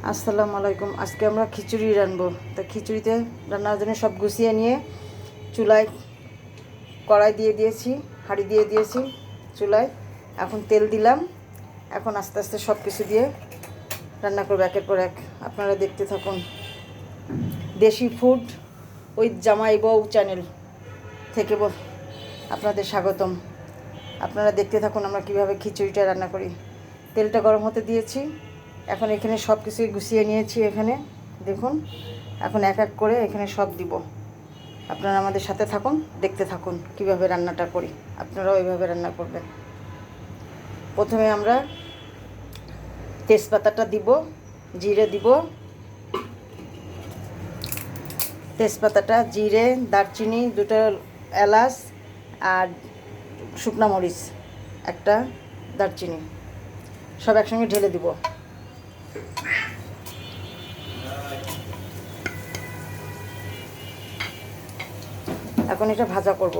আসসালামু আলাইকুম। আজকে আমরা খিচুড়ি রানবো। তা খিচুড়িতে রান্নার জন্য সব গুছিয়ে নিয়ে চুলায় কড়াই দিয়ে দিয়েছি, হাঁড়ি দিয়ে দিয়েছি চুলায়। এখন তেল দিলাম। এখন আস্তে আস্তে সব কিছু দিয়ে রান্না করবো একের পর এক। আপনারা দেখতে থাকুন। দেশি ফুড উইথ জামাই বউ চ্যানেল থেকে আপনাদের স্বাগতম। আপনারা দেখতে থাকুন আমরা কীভাবে খিচুড়িটা রান্না করি। তেলটা গরম হতে দিয়েছি। এখন এখানে সব কিছুই গুছিয়ে নিয়েছি। এখানে দেখুন, এখন এক এক করে এখানে সব দিব। আপনারা আমাদের সাথে থাকুন, দেখতে থাকুন কিভাবে রান্নাটা করি। আপনারাও এইভাবে রান্না করবেন। প্রথমে আমরা তেজপাতাটা দিব, জিরে দিব। তেজপাতাটা, জিরে, দারচিনি, দুটো এলাচ আর শুকনো মরিচ একটা, দারচিনি সব একসঙ্গে ঢেলে দিব। এখন এটা ভাজা করব।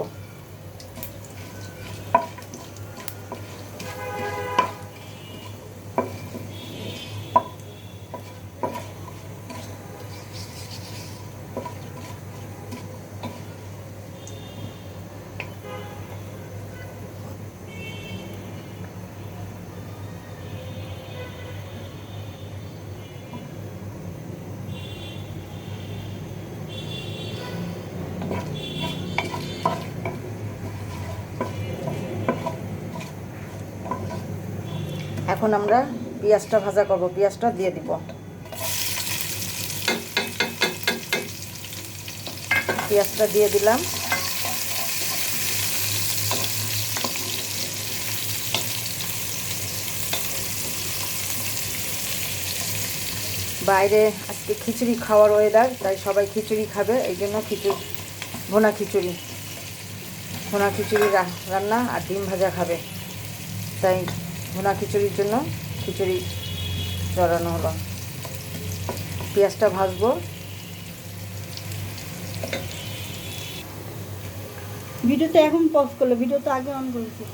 এখন আমরা পেঁয়াজটা ভাজা করব। পেঁয়াজটা দিয়ে দিব। পেঁয়াজটা দিয়ে দিলাম। বাইরে আজকে খিচুড়ি খাওয়ার ওয়েদার, তাই সবাই খিচুড়ি খাবে। এই জন্য ভুনা খিচুড়ি রান্না আর ডিম ভাজা খাবে, তাই ভুনা খিচুড়ির জন্য খিচুড়ি চড়ানো হলো। পেঁয়াজটা ভাজবো। ভিডিওতে এখন পজ করলে, ভিডিও তো আগে অন করেছিল।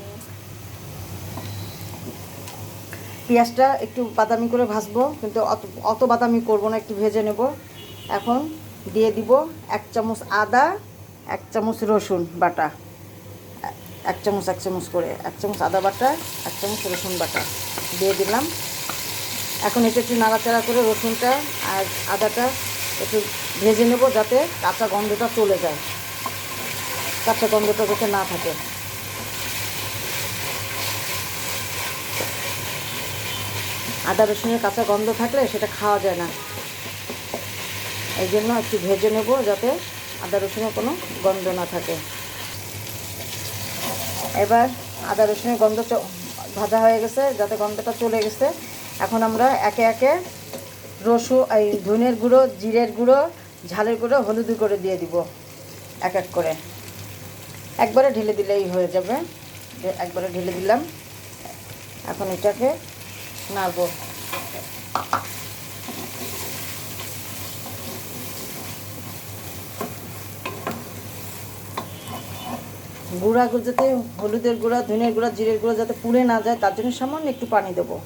পেঁয়াজটা একটু বাদামি করে ভাজবো, কিন্তু অত বাদামি করব না, একটু ভেজে নেব। এখন দিয়ে দিব 1 চামচ আদা, 1 চামচ রসুন বাটা, 1 চামচ করে 1 চামচ আদা বাটা, 1 চামচ রসুন বাটা দিয়ে দিলাম। এখন এটা একটু নাড়াচাড়া করে রসুনটা আর আদাটা একটু ভেজে নেব, যাতে কাঁচা গন্ধটা চলে যায়, কাঁচা গন্ধটা যাতে না থাকে। আদা রসুনের কাঁচা গন্ধ থাকলে সেটা খাওয়া যায় না। এই জন্য একটু ভেজে নেব, যাতে আদা রসুনের কোনো গন্ধ না থাকে। এবার আদা রসুনের গন্ধ ভাজা হয়ে গেছে, যাতে গন্ধটা চলে গেছে। এখন আমরা একে একে ধনের গুঁড়ো, জিরের গুঁড়ো, ঝালের গুঁড়ো, হলুদ করে দিয়ে দিব এক এক করে। একবারে ঢেলে দিলেই হয়ে যাবে। একবারে ঢেলে দিলাম। এখন এটাকে নাড়ব। গুঁড়াগুলো যাতে, হলুদের গুঁড়া, ধনের গুঁড়া, জিরের গুঁড়ো যাতে পুড়ে না যায়, তার জন্য সামান্য একটু পানি দেবো।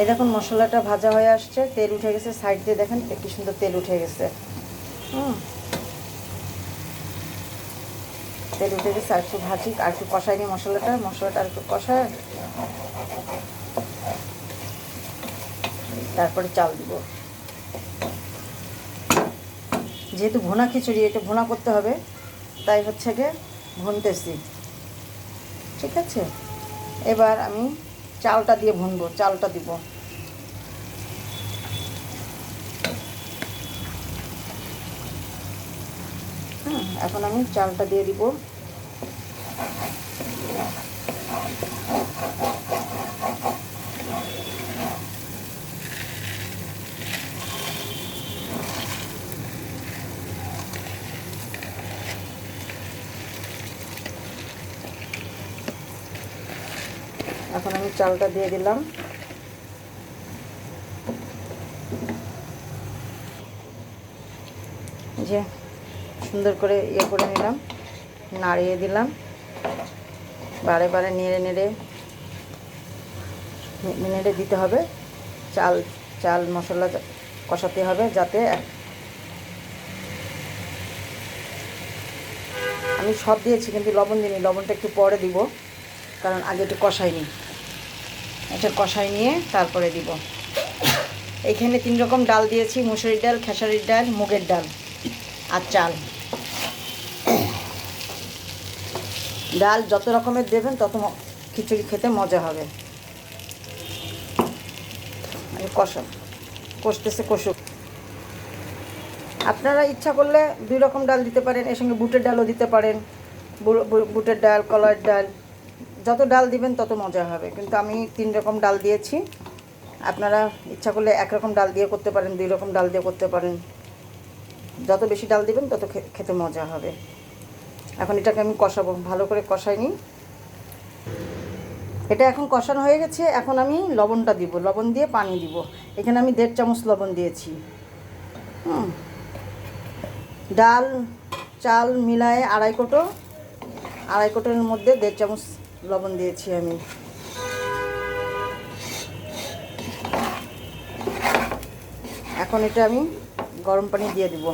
এই দেখুন মশলাটা ভাজা হয়ে আসছে, তেল উঠে গেছে। সাইড দিয়ে দেখেন কি সুন্দর তেল উঠে গেছে। তেল উঠে গেছে। আর একটু ভাজি, আর একটু কষাই নিই মশলাটা আর একটু কষায় তারপরে চাল দিব। যেহেতু ভুনা খিচুড়ি, এটা ভুনা করতে হবে, তাই হচ্ছে গিয়ে ভুনতেছি। ঠিক আছে, এবার আমি চালটা দিয়ে ভুনবো। চালটা দিব। এখন আমি চালটা দিয়ে দিব। এখন আমি চালটা দিয়ে দিলাম। যে সুন্দর করে ইয়ে করে নিলাম, নাড়িয়ে দিলাম, বারে বারে নেড়ে নেড়ে নেড়ে দিতে হবে। চাল মশলা কষাতে হবে, যাতে আমি সব দিয়েছি কিন্তু লবণ দিইনি, লবণটা একটু পরে দিব, কারণ আগে একটু কষাইনি। এটা কষাই নিয়ে তারপরে দিব। এইখানে 3 রকম ডাল দিয়েছি, মুসুরির ডাল, খেসারির ডাল, মুগের ডাল আর চাল। ডাল যত রকমের দেবেন তত খিচুড়ি খেতে মজা হবে। কষতেছে কষুক। আপনারা ইচ্ছা করলে 2 রকম ডাল দিতে পারেন, এর সঙ্গে বুটের ডালও দিতে পারেন। বুটের ডাল, কলাইয়ের ডাল, যত ডাল দিবেন তত মজা হবে। কিন্তু আমি 3 রকম ডাল দিয়েছি। আপনারা ইচ্ছা করলে 1 রকম ডাল দিয়ে করতে পারেন, 2 রকম ডাল দিয়ে করতে পারেন। যত বেশি ডাল দিবেন তত খেতে মজা হবে। এখন এটাকে আমি কষাবো, ভালো করে কষাই নিই। এটা এখন কষানো হয়ে গেছে। এখন আমি লবণটা দিব, লবণ দিয়ে পানি দিব। এখানে আমি 1.5 চামচ লবণ দিয়েছি। ডাল চাল মিলায়ে আড়াই কোটোর মধ্যে 1.5 চামচ লবণ দিয়েছি আমি। এখন এটা আমি গরম পানি দিয়ে দিব।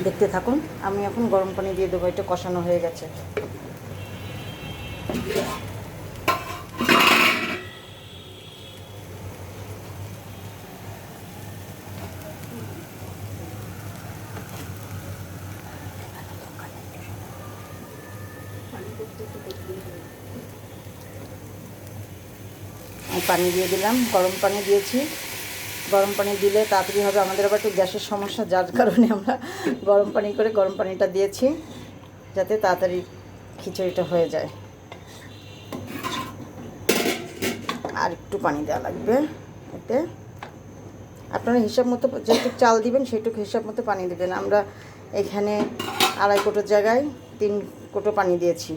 দেখতে থাকুন, আমি এখন গরম পানি দিয়ে দেবো। এটা কষানো হয়ে গেছে। পানি দিয়ে দিলাম, গরম পানি দিয়েছি। গরম পানি দিলে তাড়াতাড়ি হবে। আমাদের আবার একটু গ্যাসের সমস্যা, যার কারণে আমরা গরম পানিটা দিয়েছি, যাতে তাড়াতাড়ি খিচুড়িটা হয়ে যায়। আর একটু পানি দেওয়া লাগবে এতে। আপনারা হিসাব মতো যেটুকু চাল দিবেন সেটুকু হিসাব মতো পানি দেবেন। আমরা এখানে আড়াই কোটোর জায়গায় 3 কোটো পানি দিয়েছি।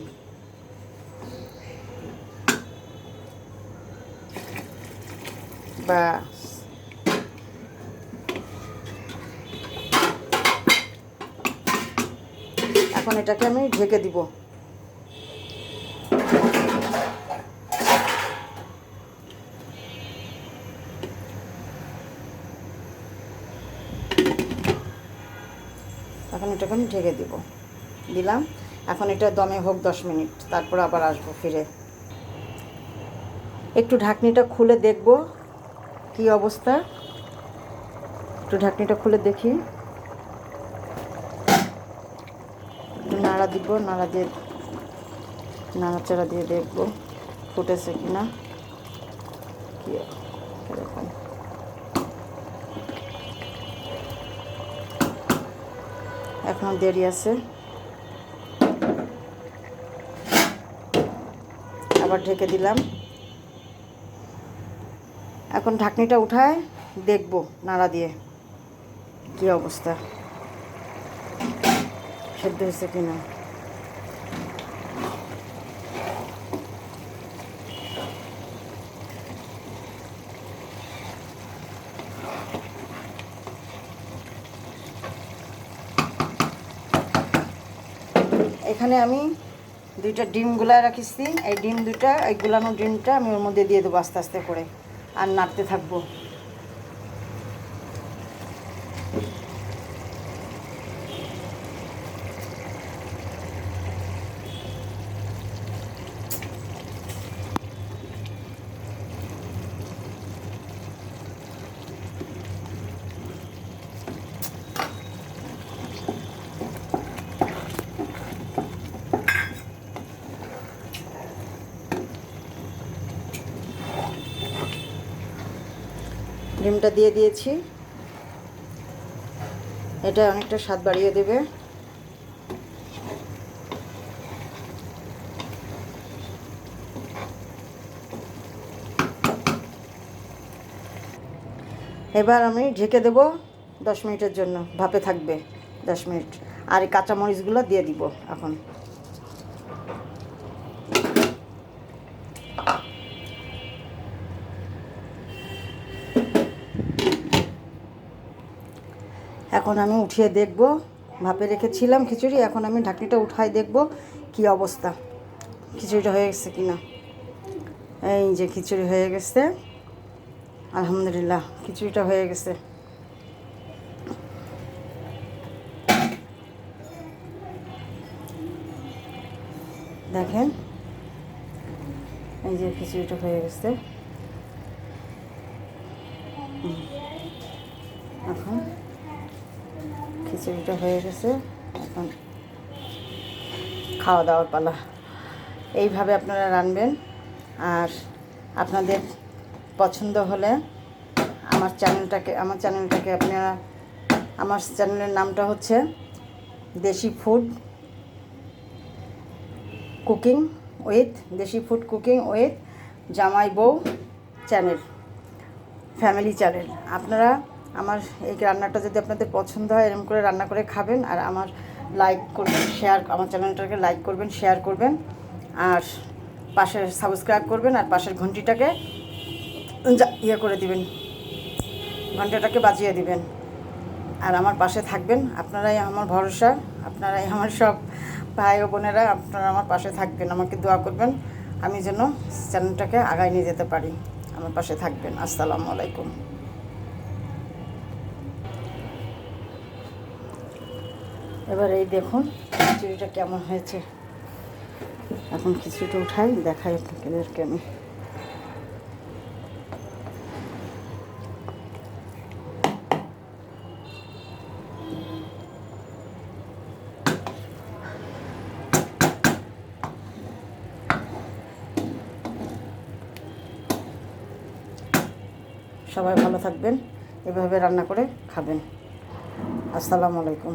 বা এখন এটাকে আমি ঢেকে দিব। এখন এটাকে আমি ঢেকে দিলাম। এখন এটা দমে হোক 10 মিনিট, তারপর আবার আসবো ফিরে। একটু ঢাকনিটা খুলে দেখব কি অবস্থা। একটু ঢাকনিটা খুলে দেখি, একটু নাড়াচাড়া দিয়ে দেখব ফুটেছে কিনা, কি এরকম। এখন দেরি আছে, আবার ঢেকে দিলাম। এখন ঢাকনিটা উঠায় দেখব নাড়া দিয়ে কি অবস্থা, সেদ্ধ হয়েছে কিনা। এখানে আমি 2টা ডিম গুলায় রাখিছি। এই ডিম 2টা, এই গুলানো ডিমটা আমি ওর মধ্যে দিয়ে দেবো আস্তে আস্তে করে, আর নাড়তে থাকবো। ডিমটা দিয়ে দিয়েছি, এটা অনেকটা স্বাদ বাড়িয়ে দেবে। এবার আমি ঢেকে দেব 10 মিনিটের জন্য, ভাপে থাকবে 10 মিনিট। আর এই কাঁচামরিচগুলো দিয়ে দিব এখন। এখন আমি উঠিয়ে দেখব, ভাপে রেখেছিলাম খিচুড়ি, এখন আমি ঢাকনিটা উঠাই দেখব কি অবস্থা, খিচুড়িটা হয়ে গেছে কি না। এই যে খিচুড়ি হয়ে গেছে, আলহামদুলিল্লাহ খিচুড়িটা হয়ে গেছে। দেখেন এই যে খিচুড়িটা হয়ে গেছে। এখন খিচুড়িটা হয়ে গেছে, এখন খাওয়া দাওয়ার পালা। এইভাবে আপনারা রান্নবেন। আর আপনাদের পছন্দ হলে আমার চ্যানেলটাকে আপনারা, আমার চ্যানেলের নামটা হচ্ছে দেশি ফুড কুকিং উইথ জামাই বউ চ্যানেল, ফ্যামিলি চ্যানেল। আপনারা আমার এই রান্নাটা যদি আপনাদের পছন্দ হয় এরকম করে রান্না করে খাবেন। আর আমার লাইক করবেন, আমার চ্যানেলটাকে লাইক করবেন, শেয়ার করবেন, আর পাশের সাবস্ক্রাইব করবেন, আর পাশের ঘন্টিটাকে ইয়ে করে দিবেন, ঘন্টাটাকে বাজিয়ে দিবেন। আর আমার পাশে থাকবেন। আপনারাই আমার ভরসা, আপনারাই আমার সব ভাই ও বোনেরা, আপনারা আমার পাশে থাকবেন, আমাকে দোয়া করবেন আমি যেন চ্যানেলটাকে আগায় নিয়ে যেতে পারি। আমার পাশে থাকবেন। আসসালামু আলাইকুম। এবার এই দেখুন খিচুড়িটা কেমন হয়েছে। এখন খিচুড়িটা উঠাই দেখাই আপনাদেরকে আমি। সবাই ভালো থাকবেন, এভাবে রান্না করে খাবেন। আসসালামু আলাইকুম।